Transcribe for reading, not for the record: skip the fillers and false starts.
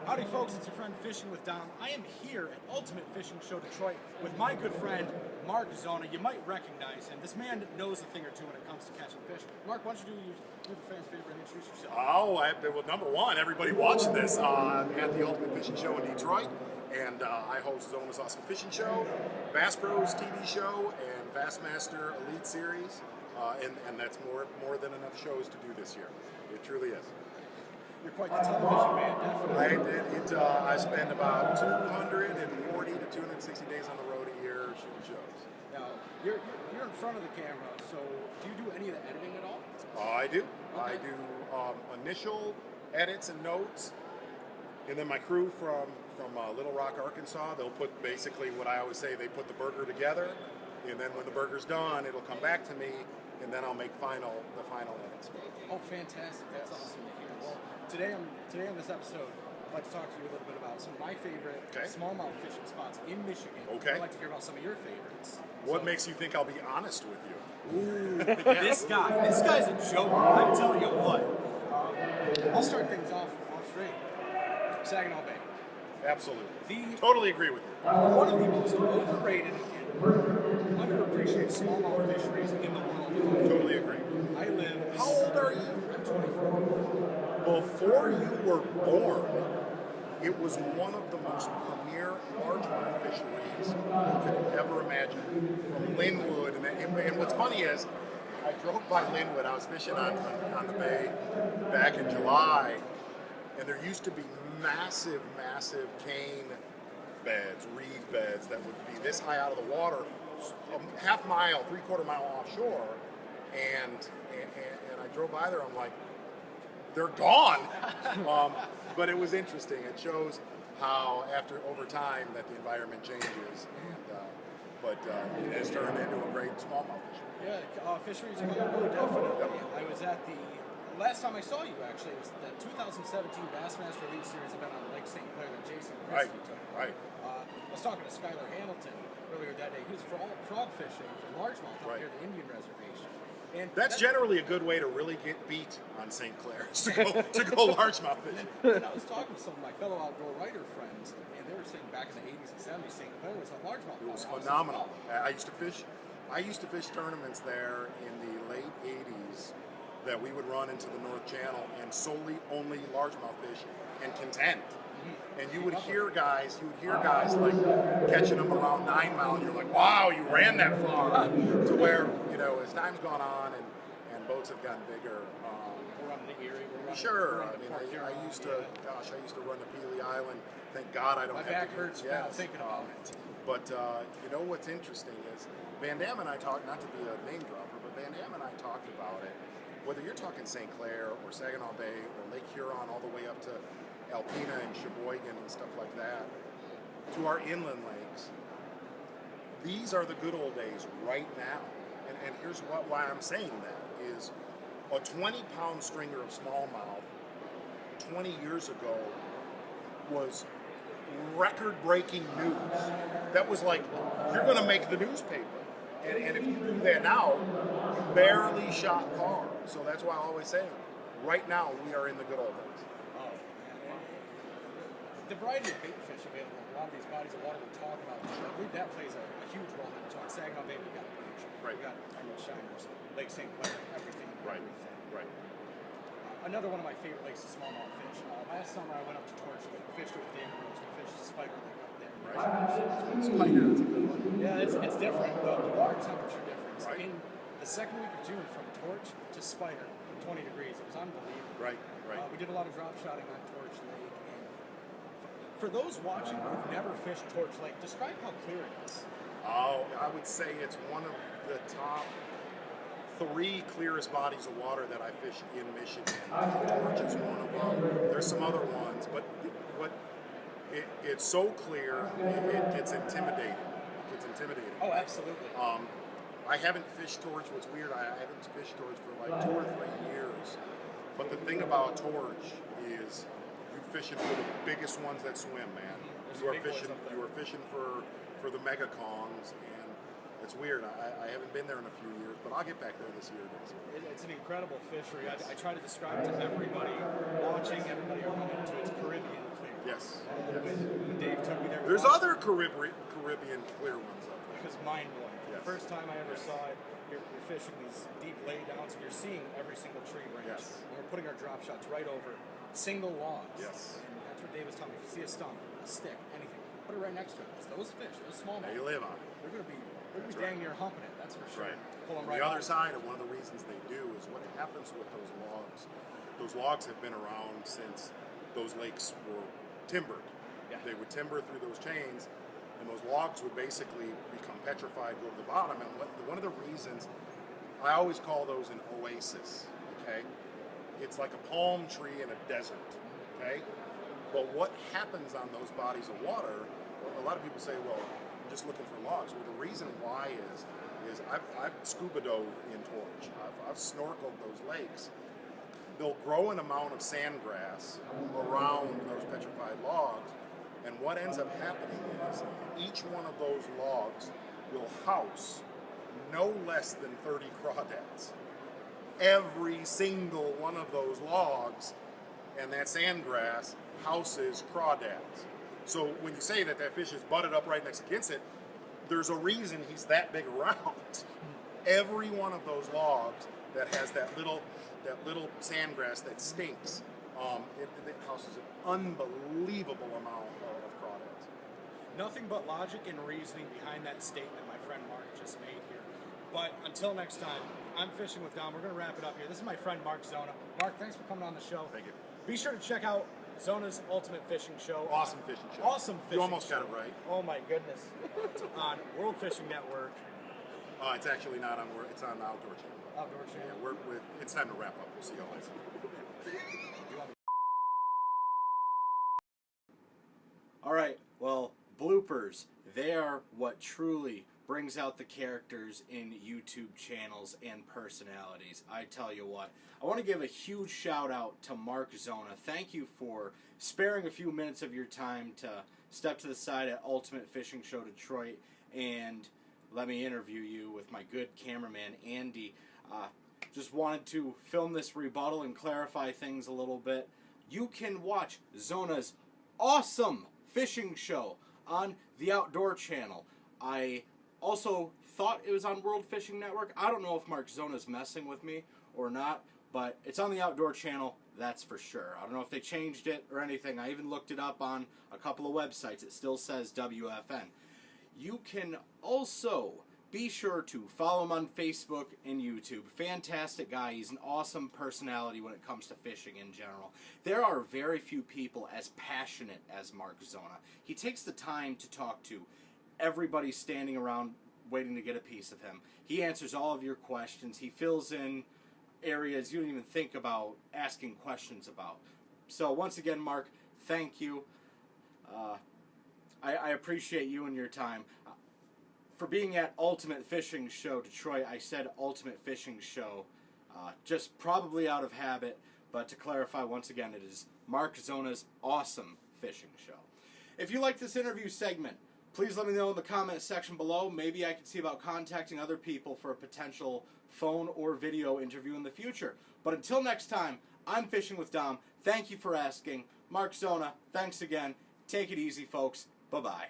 Howdy folks, it's your friend Fishing with Dom. I am here at Ultimate Fishing Show Detroit with my good friend Mark Zona. You might recognize him. This man knows a thing or two when it comes to catching fish. Mark, why don't you do the fans' favor and introduce yourself? Well, number one, everybody watching this at the Ultimate Fishing Show in Detroit, and I host Zona's Awesome Fishing Show, Bass Pros TV show, and Bassmaster Elite Series, and that's more than enough shows to do this year. It truly is. You're quite the television man, definitely. I spend about 240 to 260 days on the road a year shooting shows. Now, you're in front of the camera, so do you do any of the editing at all? I do. Okay. I do initial edits and notes, and then my crew from Little Rock, Arkansas, they'll put basically what I always say, they put the burger together, and then when the burger's done, it'll come back to me, and then I'll make the final edits. Oh, fantastic. That's awesome to hear. Well, today on this episode, I'd like to talk to you a little bit about some of my favorite smallmouth fishing spots in Michigan. Okay. I'd like to hear about some of your favorites. What makes you think I'll be honest with you? Ooh, this guy's a joker. I'm telling you what. I'll start things off straight. Saginaw Bay. Absolutely. Totally agree with you. One of the most overrated and underappreciated smallmouth fisheries in the world. Totally agree. I live. How old are you? I'm 24. Before you were born, it was one of the most premier largemouth fisheries you could ever imagine. From Linwood, and what's funny is, I drove by Linwood. I was fishing on the bay back in July, and there used to be massive cane beds, reed beds that would be this high out of the water, a half mile, 3/4 mile offshore, and I drove by there. I'm like, they're gone. But it was interesting. It shows how over time that the environment changes, but it has turned into a great smallmouth fishery. Yeah, fisheries come and go, definitely. I was at the last time I saw you actually was the 2017 Bassmaster Elite Series event on Lake St. Clair that Jason Christie took. Right. I was talking to Skylar Hamilton earlier that day. He was frog fishing for largemouth out here at the Indian Reservation. And that's generally a good way to really get beat on St. Clair, to go largemouth fishing. And I was talking to some of my fellow outdoor writer friends, and they were saying back in the 80s and 70s, St. Clair was a largemouth. It was phenomenal. I used to fish tournaments there in the late 80s that we would run into the North Channel and only largemouth fish and contend. And you would hear guys like catching them around 9 mile, and you're like, wow, you ran that far. To where, as time's gone on and boats have gotten bigger. We're running the Erie. Sure. I used to run to Peely Island. Thank God I don't have to. My back hurts now thinking about it. But what's interesting is Van Dam and I talked, not to be a name dropper, but Van Dam and I talked about it. Whether you're talking St. Clair or Saginaw Bay or Lake Huron all the way up to Alpena and Sheboygan and stuff like that, to our inland lakes, these are the good old days right now. And here's why I'm saying that is a 20-pound stringer of smallmouth 20 years ago was record-breaking news. That was like, you're going to make the newspaper. And if you do that now, you barely shot par. So that's why I always say, right now, we are in the good old days. Oh, man. The variety of bait fish available in a lot of these bodies of water we talk about, I believe that plays a huge role in the talk. Saginaw Bay, we got perch. Right. We got emerald shiners, Lake St. Clair, everything. Right. Another one of my favorite lakes is smallmouth fish. Last summer I went up to Torch and fished with David Rose. We fished the spider lake up there. Right. Spider, that's a good one. Yeah, it's different. The water temperature difference. Right. In the second week of June, from Torch to Spider, 20 degrees. It was unbelievable. Right. We did a lot of drop shotting on Torch Lake. And for those watching who've never fished Torch Lake, describe how clear it is. Oh, I would say it's one of the top 3 clearest bodies of water that I fish in Michigan. Torch is one of them. There's some other ones, but it's so clear, it gets intimidating. Oh, absolutely. I haven't fished Torch. What's weird, I haven't fished Torch for like 2 or 3 years. But the thing about Torch is you're fishing for the biggest ones that swim, man. You are fishing for the mega kongs, and It's weird. I haven't been there in a few years, but I'll get back there this year. It's an incredible fishery. I try to describe to everybody watching, everybody around it, to its Caribbean clear. Yes. When Dave took me there, There's other Caribbean clear ones up there. It was mind-blowing. Yes. The first time I ever saw it, you're fishing these deep laydowns, and you're seeing every single tree branch. Yes. And we're putting our drop shots right over single logs. Yes. And that's what Dave was telling me. If you see a stump, a stick, anything, put it right next to it. Because those fish, those small Now ones, you live on it. they're going to be That's dang near humping it. That's for sure. Right. Pull them On right the other out. side, and one of the reasons they do is what happens with those logs. Those logs have been around since those lakes were timbered. Yeah. They would timber through those chains, and those logs would basically become petrified, go to the bottom. And one of the reasons, I always call those an oasis, okay? It's like a palm tree in a desert, okay? But what happens on those bodies of water, a lot of people say, well, I'm just looking for logs. Well, the reason why is I've scuba dove in Torch. I've snorkeled those lakes. They'll grow an amount of sandgrass around those petrified logs, and what ends up happening is each one of those logs will house no less than 30 crawdads. Every single one of those logs and that sandgrass houses crawdads. So when you say that fish is butted up right next against it, there's a reason he's that big around. Every one of those logs that has that little sandgrass that stinks, it houses an unbelievable amount of crawdads. Nothing but logic and reasoning behind that statement my friend Mark just made here. But until next time, I'm Fishing with Dom. We're going to wrap it up here. This is my friend Mark Zona. Mark, thanks for coming on the show. Thank you. Be sure to check out Zona's Ultimate Fishing Show. Awesome fishing show. Awesome fishing You almost show. got it right. Oh my goodness. It's on World Fishing Network. It's actually not on. It's on the Outdoor Channel. Outdoor Channel. Yeah, it's time to wrap up. We'll see y'all later. All right, well, bloopers, they are what truly brings out the characters in YouTube channels and personalities. I tell you what, I want to give a huge shout out to Mark Zona. Thank you for sparing a few minutes of your time to step to the side at Ultimate Fishing Show Detroit and let me interview you with my good cameraman, Andy. Just wanted to film this rebuttal and clarify things a little bit. You can watch Zona's awesome fishing show on the Outdoor Channel. I also thought it was on World Fishing Network. I don't know if Mark Zona's messing with me or not, but it's on the Outdoor Channel, that's for sure. I don't know if they changed it or anything. I even looked it up on a couple of websites. It still says WFN. You can also be sure to follow him on Facebook and YouTube. Fantastic guy. He's an awesome personality when it comes to fishing in general. There are very few people as passionate as Mark Zona. He takes the time to talk to everybody standing around waiting to get a piece of him. He answers all of your questions. He fills in areas you don't even think about asking questions about. So once again, Mark, thank you. I appreciate you and your time. For being at Ultimate Fishing Show Detroit, I said Ultimate Fishing Show, just probably out of habit, but to clarify once again, it is Mark Zona's awesome fishing show. If you like this interview segment, please let me know in the comment section below. Maybe I can see about contacting other people for a potential phone or video interview in the future. But until next time, I'm Fishing with Dom. Thank you for asking. Mark Zona, thanks again. Take it easy, folks. Bye-bye.